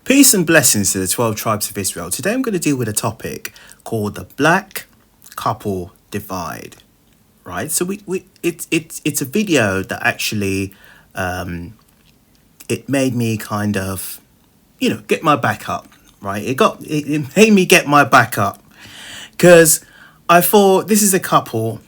Peace and blessings to the 12 tribes of Israel. Today I'm going to deal with a topic called the black couple divide. Right? So it's a video that actually it made me kind of, get my back up. Right? It made me get my back up because I thought this is a couple.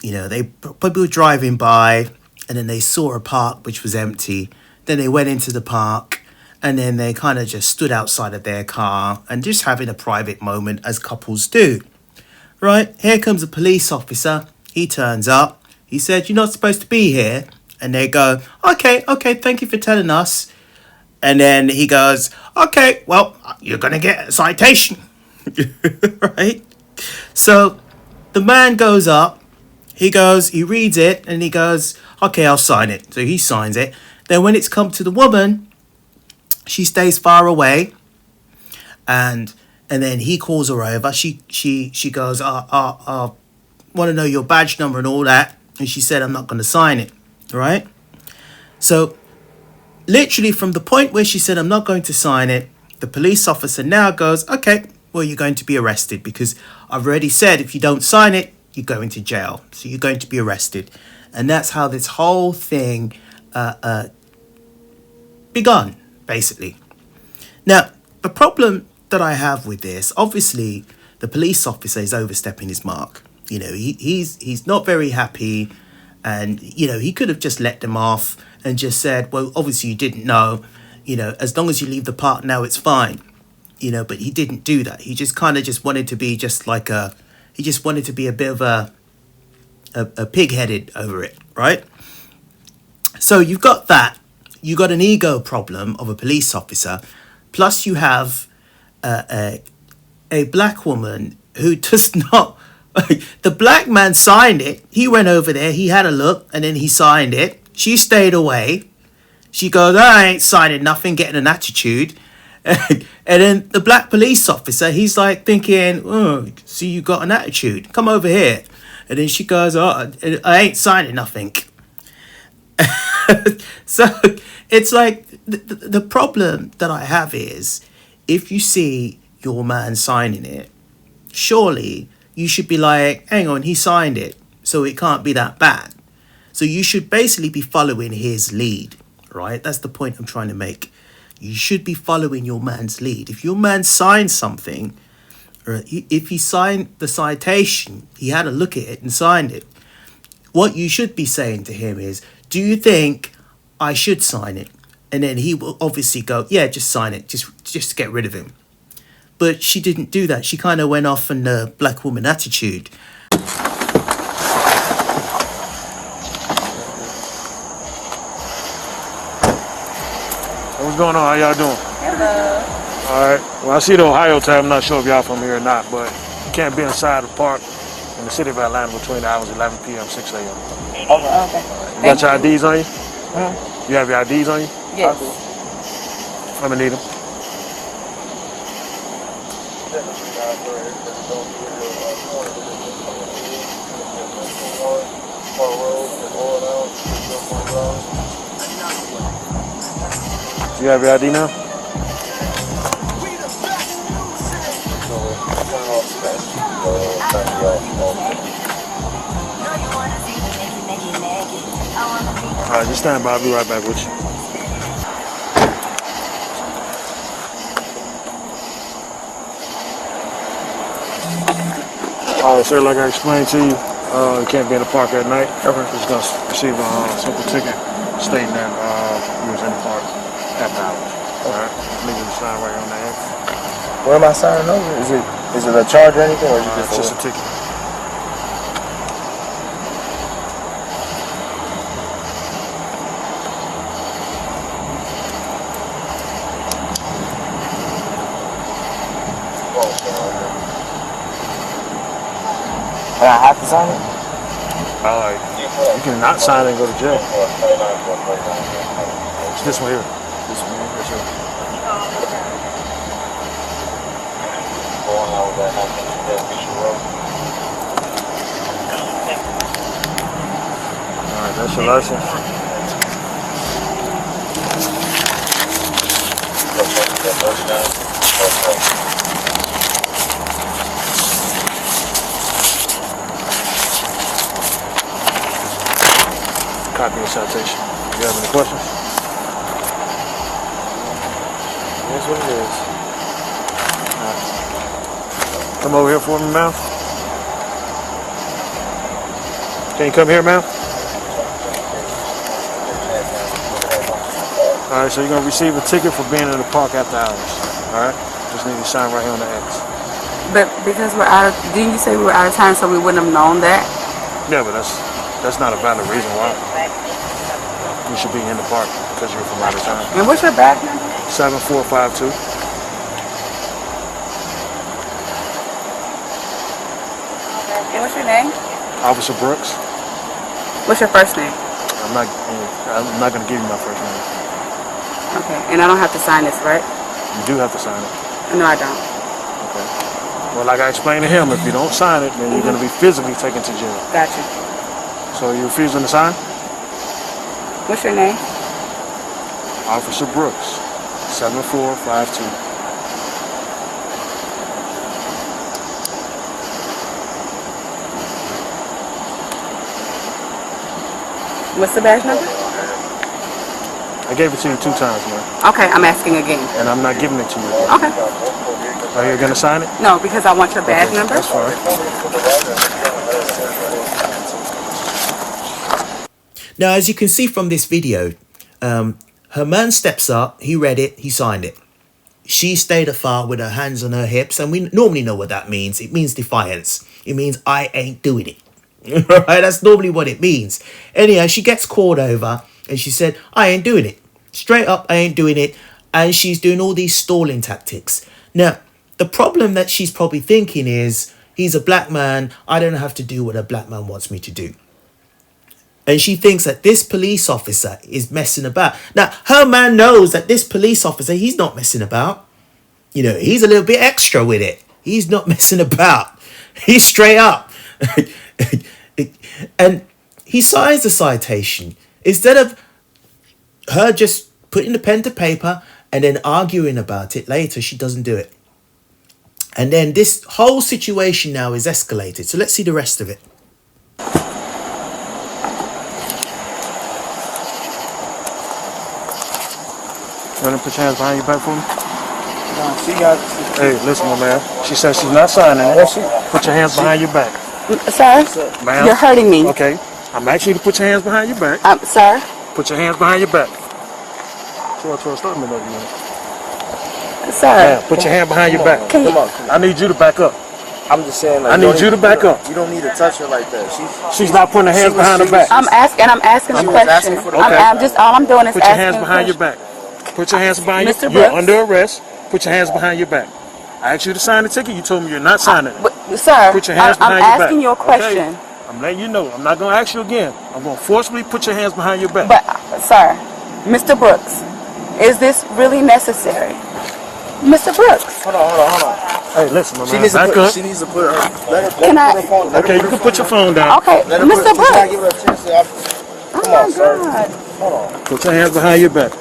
They probably were driving by and then they saw a park which was empty. Then they went into the park. And then they kind of just stood outside of their car and just having a private moment as couples do. Right? Here comes a police officer. He turns up. He said, "You're not supposed to be here." And they go, okay, thank you for telling us. And then he goes, "Okay, well, you're going to get a citation." Right? So the man goes up. He reads it and he goes, "Okay, I'll sign it." So he signs it. Then when it's come to the woman, she stays far away, and then he calls her over. She goes, I want to know your badge number and all that. And she said, "I'm not going to sign it." Right? So literally from the point where she said, "I'm not going to sign it," the police officer now goes, "Okay, well, you're going to be arrested because I've already said if you don't sign it, you're going to jail. So you're going to be arrested." And that's how this whole thing begun. Basically. Now, the problem that I have with this, obviously, the police officer is overstepping his mark. He's not very happy, and he could have just let them off and just said, "Well, obviously you didn't know. As long as you leave the park now, it's fine." But he didn't do that. He just kind of just wanted to be he just wanted to be a bit of a pig-headed over it, right? So you've got that. You got an ego problem of a police officer, plus you have a black woman who does not. The black man signed it. He went over there. He had a look, and then he signed it. She stayed away. She goes, "I ain't signing nothing," getting an attitude. And then the black police officer, he's like thinking, "Oh, see, you got an attitude. Come over here." And then she goes, "Oh, I ain't signing nothing." So it's like the problem that I have is if you see your man signing it, surely you should be like, "Hang on, he signed it, so it can't be that bad." So you should basically be following his lead, right? That's the point I'm trying to make. You should be following your man's lead. If your man signed something, or if he signed the citation, he had a look at it and signed it. What you should be saying to him is, "Do you think I should sign it?" And then he will obviously go, "Yeah, just sign it, just get rid of him." But she didn't do that. She kind of went off in the black woman attitude. What's going on? How y'all doing? Hello. All right. Well, I see the Ohio tag. I'm not sure if y'all from here or not, but you can't be inside the park in the city of Atlanta between the hours 11 p.m. 6 a.m. Okay. You got your IDs on you? Mm-hmm. You have your IDs on you? Yes. I'm gonna need them. You have your ID now? All right, just stand by. I'll be right back with you. All right, sir, like I explained to you, you can't be in the park at night. Okay. You're just going to receive a simple ticket stating that you was in the park after hours. All right? Leave you to sign right on that. Where am I signing over? Is it a charge or anything, or is it It's just a ticket. And I have to sign it? You can not sign it and go to jail. It's this one here. This one here. Yes, sir. All right, that's your license. Copy your citation. Do you have any questions? That's what it is. Come over here for me, ma'am. Can you come here, ma'am? Alright, so you're going to receive a ticket for being in the park after hours. Alright? Just need to sign right here on the X. But because we're out of, didn't you say we were out of time so we wouldn't have known that? Yeah, but that's not a valid reason why. You should be in the park because you're from out of town. And what's your badge number? 7452. And what's your name? Officer Brooks. What's your first name? I'm not going to give you my first name. Okay, and I don't have to sign this, right? You do have to sign it. No, I don't. Okay. Well, like I explained to him, if you don't sign it, then you're going to be physically taken to jail. Gotcha. So you refusing to sign? What's your name? Officer Brooks, 7452. What's the badge number? I gave it to you 2 times, man. Okay, I'm asking again. And I'm not giving it to you. Okay. Are you going to sign it? No, because I want your badge number. That's fine. Now, as you can see from this video, her man steps up, he read it, he signed it. She stayed afar with her hands on her hips, and we normally know what that means. It means defiance. It means I ain't doing it. Right? That's normally what it means. Anyhow, she gets called over, and she said, I ain't doing it. Straight up, I ain't doing it. And she's doing all these stalling tactics. Now, the problem that she's probably thinking is, he's a black man, I don't have to do what a black man wants me to do. And she thinks that this police officer is messing about. Now, her man knows that this police officer, he's not messing about. You know, he's a little bit extra with it. He's not messing about. He's straight up. And he signs the citation. Instead of her just putting the pen to paper and then arguing about it later, she doesn't do it. And then this whole situation now is escalated. So let's see the rest of it. You want to put your hands behind your back for me? No, she got. Hey, listen, my man. She says she's not signing it. Put your hands behind your back. Sir, Ma'am. you're hurting me. Okay. I'm asking you to put your hands behind your back. Sir, Put your hands behind your back. So start me over here. sir. Yeah, put your hand behind your back. Can you, Come on. I need you to back up. I'm just saying, like, I need you to back up. You don't need to touch her like that. She's not putting her hands behind her back. I'm asking a She was question. asking for the- Okay. I'm just, all I'm doing is Put your asking hands a behind your question. back. Put your hands behind Mr. your back. You're Brooks? under arrest. Put your hands behind your back. I asked you to sign the ticket. You told me you're not signing it. But, sir, Put your hands I'm behind your back. asking you a question. Okay? I'm letting you know. I'm not going to ask you again. I'm going to forcibly put your hands behind your back. But, sir, Mr. Brooks, is this really necessary? Mr. Brooks, Hold on. Hey, listen, my She man. needs to Back put. up. She needs to put her. Let her Can I- put her phone. Let her Okay, you put can her put your phone down. okay, Let her Mr. put, she's not giving Brooks. her a chance to. Oh Come my on, sir. God. Hold on. Put your hands behind your back.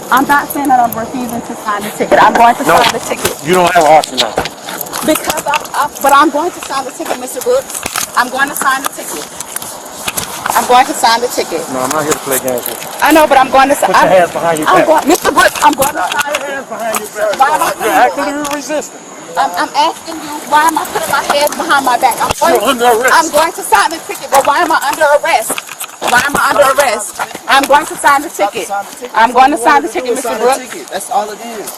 I'm not saying that I'm refusing to sign the ticket. I'm going to No. sign the ticket. You don't have an option now. Because but I'm going to sign the ticket, Mr. Brooks. I'm going to sign the ticket. I'm going to sign the ticket. No, I'm not here to play games with you. I know, but I'm going to sign. Put your hands behind your I'm back. going, Mr. Brooks, I'm going to sign Put your hands behind your back. Why am I You're actively resisting. I'm asking you, why am I putting my hands behind my back? You're under arrest. I'm going to sign the ticket, but why am I under arrest? Why am I under arrest? I'm going to sign the ticket. I'm going to sign the ticket, Mr. Brooks. That's all it is.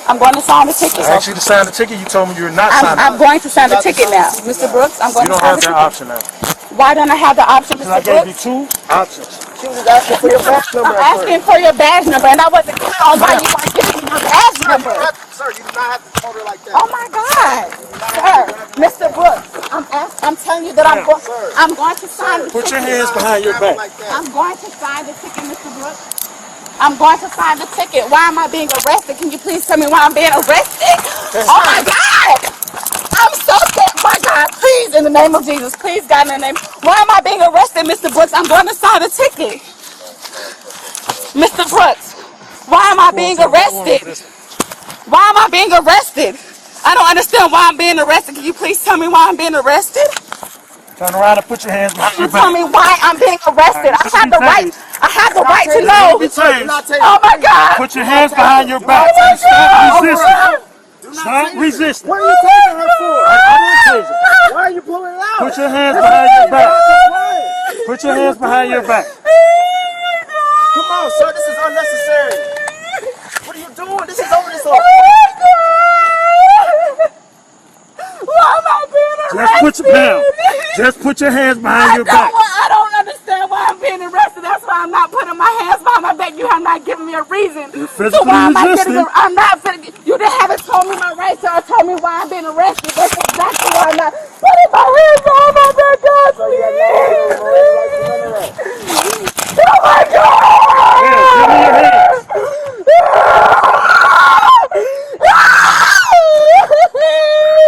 I'm going to sign the ticket. I asked you to sign the ticket. You told me you're not signing I'm it. going to sign the ticket now. Mr. Brooks, I'm going You to don't sign have the that ticket. option now. Why don't I have the option, And I Mr. gave you Brooks? 2 options. She was asking for your badge number. I'm asking for your badge number, and I wasn't clear on why you weren't giving me your badge number. Sir, you do not have to hold her like that. Oh my God, sir, Mr. Brooks, I'm telling you that I'm going to sign the ticket. Put your hands behind your back. I'm going to sign the ticket, Mr. Brooks. I'm going to sign the ticket. Why am I being arrested? Can you please tell me why I'm being arrested? Oh my God! I'm so scared. My God, please, in the name of Jesus, please, God, in the name. Why am I being arrested, Mr. Brooks? I'm going to sign the ticket. Mr. Brooks, Why am I being arrested? Why am I being arrested? I don't understand why I'm being arrested. Can you please tell me why I'm being arrested? Turn around and put your hands behind You your tell back. me why I'm being arrested. I have the right. I have the right to know. Oh my God. Put your hands behind your back. Oh my Stop God. resisting. Stop resisting. What are you taking her for? Why are you pulling it out? Put your hands behind your back. Put your hands behind your back. Come on, sir. This is unnecessary. What are you doing? This is over. This over. Why am I being arrested? Just put your hands behind your back. I don't understand why I'm being arrested. That's why I'm not putting my hands behind my back. You have not given me a reason. physically why am I resisting. I'm not. You haven't told me my rights or told me why I'm being arrested. That's exactly why I'm not putting my hands behind my back. God, oh my God! Yeah, give me your hands.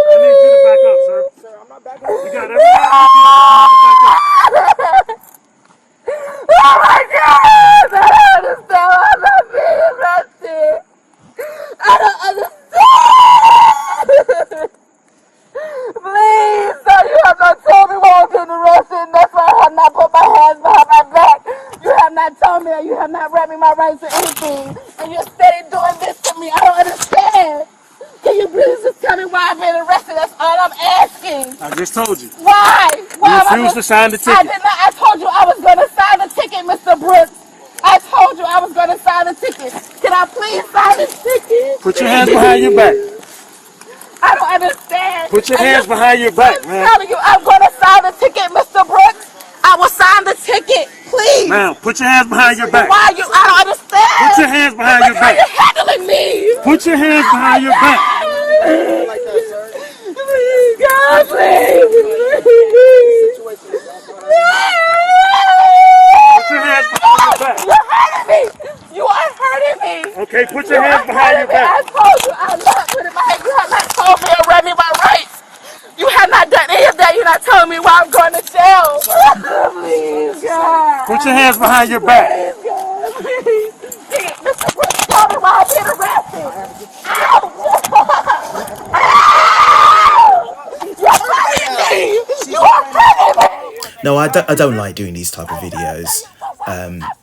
I need you to back up, sir. Sir, I'm not backing up. You got every right to back up. Oh my God! I don't understand why I'm not being arrested. I don't understand. Please, sir, you have not told me why I'm being arrested, and that's why I have not put my hands behind my back. You have not told me that you have not read me my rights or anything, and you're steady doing this to me. I don't understand. Can you please just tell me why I'm being arrested? That's all I'm asking. I just told you. Why? You refused to sign the I ticket. did not. I told you I was going to sign the ticket, Mr. Brooks. I told you I was going to sign the ticket. Can I please sign the ticket? Put your hands behind your back. I don't understand. Put your hands behind your back, I'm man. telling you, I'm going to sign the ticket, Mr. Brooks. I will sign the ticket, please. Now, put your hands behind your back. Why you? I don't understand. Put your hands behind your How you back. handling me? Put your hands behind your back. Like that, sir. Please, God, please. Put your hands behind your back. You're hurting me. You are hurting me. Okay, put your hands behind your back. I told you I'm not putting my hands. You have not told me or read me my rights. You have not done any of that. You're not telling me why I'm going to jail. Please, God. Put your hands behind your back. Please, God. Please. Mr. Brooks, tell me why I'm being arrested. Ow! You're hurting me. You are hurting me. No, I don't like doing these type of videos.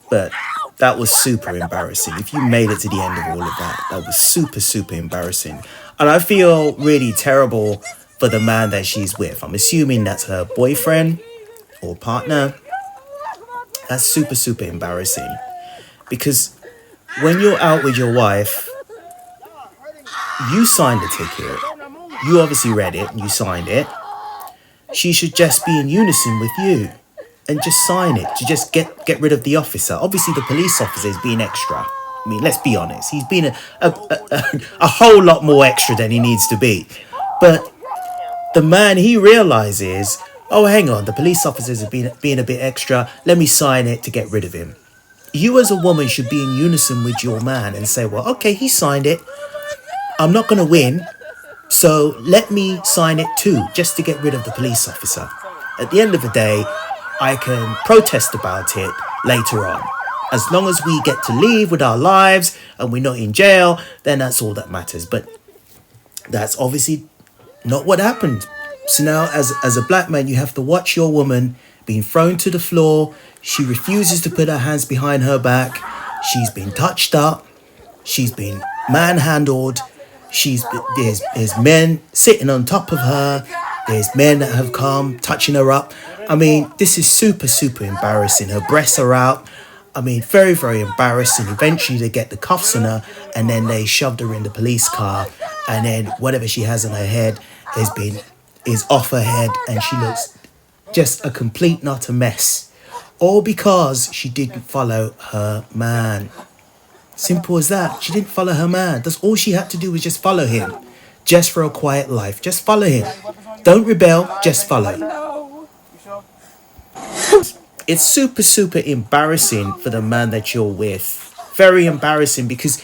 But that was super embarrassing. If you made it to the end of all of that, that was super, super embarrassing. And I feel really terrible for the man that she's with. I'm assuming that's her boyfriend or partner. That's super, super embarrassing. Because when you're out with your wife, you signed the ticket. You obviously read it and you signed it. She should just be in unison with you and just sign it to just get rid of the officer. Obviously, the police officer is being extra. I mean, let's be honest. He's been a whole lot more extra than he needs to be. But the man, he realizes, oh, hang on, the police officers are being a bit extra. Let me sign it to get rid of him. You as a woman should be in unison with your man and say, well, okay, he signed it. I'm not going to win. So let me sign it too, just to get rid of the police officer. At the end of the day, I can protest about it later on. As long as we get to leave with our lives and we're not in jail, then that's all that matters. But that's obviously not what happened. So now as a black man, you have to watch your woman being thrown to the floor. She refuses to put her hands behind her back. She's been touched up. She's been manhandled. There's men sitting on top of her. There's men that have come touching her up. I mean, this is super, super embarrassing. Her breasts are out. I mean, very, very embarrassing. Eventually they get the cuffs on her and then they shoved her in the police car. And then whatever she has on her head is off her head and she looks just a complete not a mess. All because she didn't follow her man. Simple as that. She didn't follow her man. That's all she had to do was just follow him. Just for a quiet life. Just follow him. Don't rebel, just follow. It's super, super embarrassing for the man that you're with. Very embarrassing because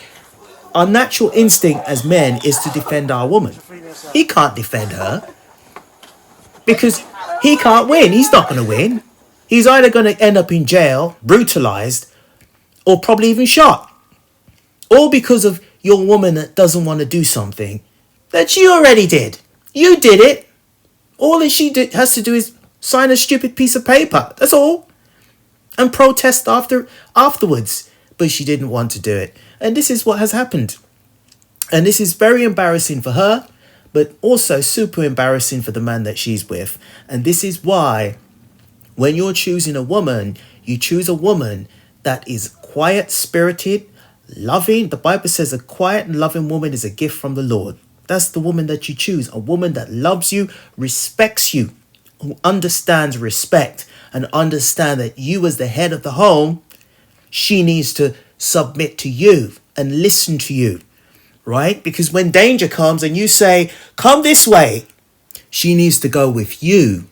our natural instinct as men is to defend our woman. He can't defend her because he can't win. He's not going to win. He's either going to end up in jail, brutalized, or probably even shot. All because of your woman that doesn't want to do something that you already did. You did it. All that has to do is sign a stupid piece of paper. That's all. And protest afterwards. But she didn't want to do it. And this is what has happened. And this is very embarrassing for her, but also super embarrassing for the man that she's with. And this is why when you're choosing a woman, you choose a woman that is quiet, spirited, loving. The Bible says a quiet and loving woman is a gift from the Lord. That's the woman that you choose. A woman that loves you, respects you, who understands respect and understand that you as the head of the home, she needs to submit to you and listen to you, right? Because when danger comes and you say, come this way, she needs to go with you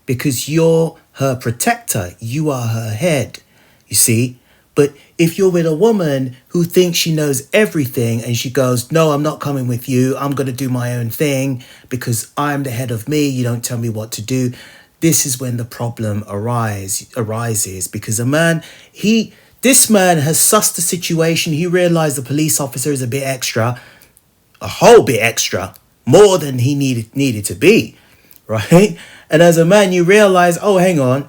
because you're her protector. You are her head, you see? But if you're with a woman who thinks she knows everything and she goes, no, I'm not coming with you. I'm going to do my own thing because I'm the head of me. You don't tell me what to do. This is when the problem arises because this man has sussed the situation. He realized the police officer is a bit extra, a whole bit extra, more than he needed to be, right? And as a man, you realize, oh, hang on.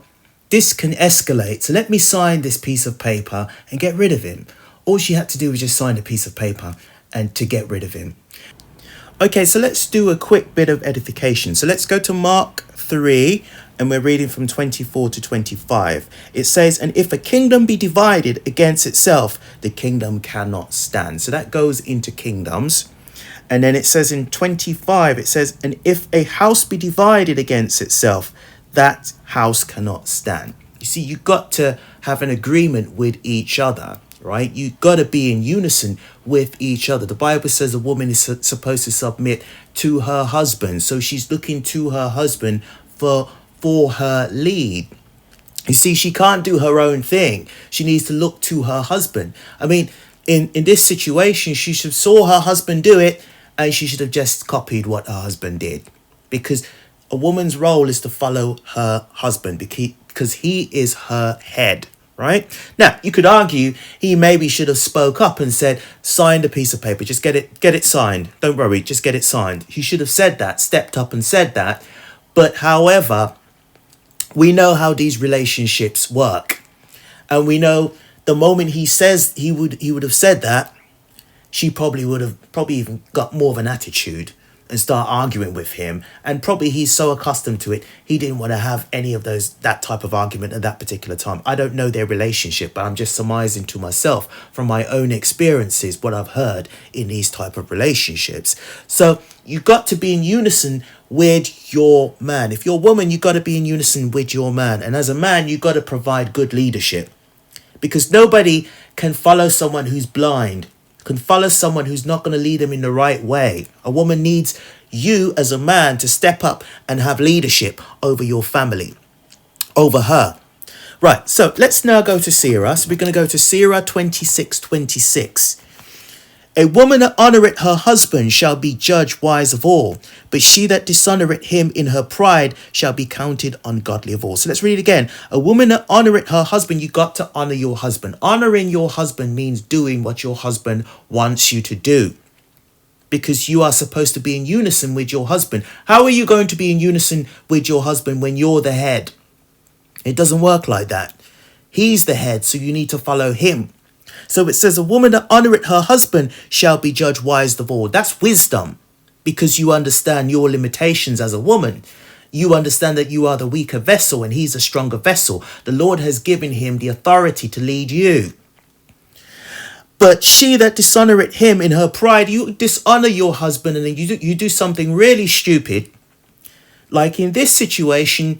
This can escalate. So let me sign this piece of paper and get rid of him. All she had to do was just sign a piece of paper and to get rid of him. Okay, so let's do a quick bit of edification. So let's go to Mark 3 and we're reading from 24 to 25. It says, and if a kingdom be divided against itself, the kingdom cannot stand. So that goes into kingdoms. And then it says in 25, it says, and if a house be divided against itself, that house cannot stand. You see, you got to have an agreement with each other, right? You got to be in unison with each other. The Bible says a woman is supposed to submit to her husband. So she's looking to her husband for her lead. You see, she can't do her own thing. She needs to look to her husband. I mean, in this situation, she should have saw her husband do it and she should have just copied what her husband did. Because a woman's role is to follow her husband because he is her head, right? Now, you could argue he maybe should have spoke up and said, sign a piece of paper, just get it signed. Don't worry, just get it signed. He should have said that, stepped up and said that. But however, we know how these relationships work. And we know the moment he says he would have said that, she probably would have even got more of an attitude and start arguing with him. And probably he's so accustomed to it, he didn't want to have any of that type of argument at that particular time. I don't know their relationship, but I'm just surmising to myself from my own experiences what I've heard in these type of relationships. So you got to be in unison with your man. If you're a woman, you got to be in unison with your man. And as a man, you got to provide good leadership because nobody can follow someone who's blind, can follow someone who's not going to lead them in the right way. A woman needs you as a man to step up and have leadership over your family, over her. Right, so let's now go to Sirah. So we're going to go to Sirah 26:26. A woman that honoureth her husband shall be judged wise of all, but she that dishonoureth him in her pride shall be counted ungodly of all. So let's read it again. A woman that honoureth her husband, you got to honour your husband. Honouring your husband means doing what your husband wants you to do, because you are supposed to be in unison with your husband. How are you going to be in unison with your husband when you're the head? It doesn't work like that. He's the head, so you need to follow him. So it says, a woman that honoureth her husband shall be judged wise of all. That's wisdom, because you understand your limitations as a woman. You understand that you are the weaker vessel and he's a stronger vessel. The Lord has given him the authority to lead you. But she that dishonoureth him in her pride, you dishonour your husband and then you do something really stupid. Like in this situation,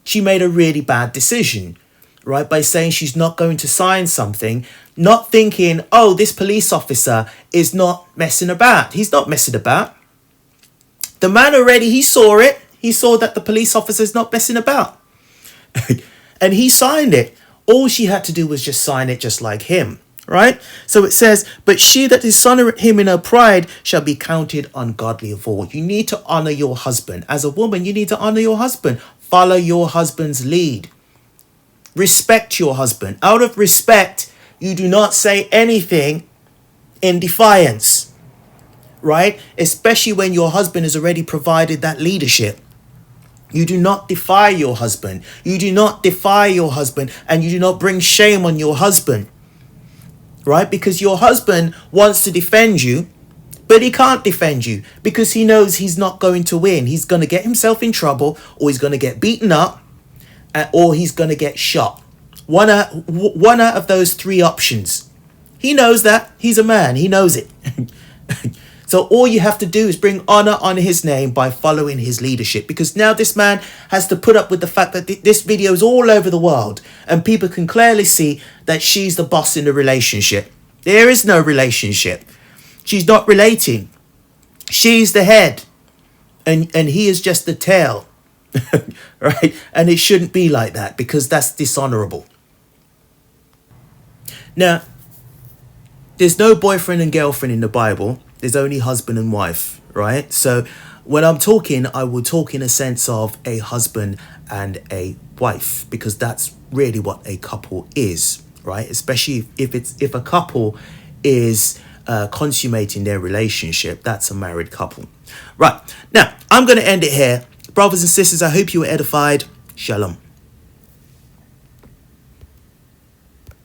she made a really bad decision, right? By saying she's not going to sign something, not thinking, oh, this police officer is not messing about. He's not messing about. The man already, he saw it. He saw that the police officer is not messing about. And he signed it. All she had to do was just sign it just like him, right? So it says, but she that dishonoureth him in her pride shall be counted ungodly of all. You need to honour your husband. As a woman, you need to honour your husband. Follow your husband's lead. Respect your husband. Out of respect, you do not say anything in defiance, right? Especially when your husband has already provided that leadership. You do not defy your husband. You do not defy your husband, and you do not bring shame on your husband, right? Because your husband wants to defend you, but he can't defend you because he knows he's not going to win. He's going to get himself in trouble, or he's going to get beaten up, or he's going to get shot. One out of those three options. He knows that. He's a man. He knows it. So all you have to do is bring honor on his name by following his leadership, because now this man has to put up with the fact that this video is all over the world and people can clearly see that she's the boss in the relationship. There is no relationship. She's not relating. She's the head and he is just the tail. Right? And it shouldn't be like that, because that's dishonorable. Now, there's no boyfriend and girlfriend in the Bible. There's only husband and wife, right? So when I'm talking, I will talk in a sense of a husband and a wife, because that's really what a couple is, right? Especially if a couple is consummating their relationship, that's a married couple. Right, now I'm going to end it here. Brothers and sisters, I hope you were edified. Shalom.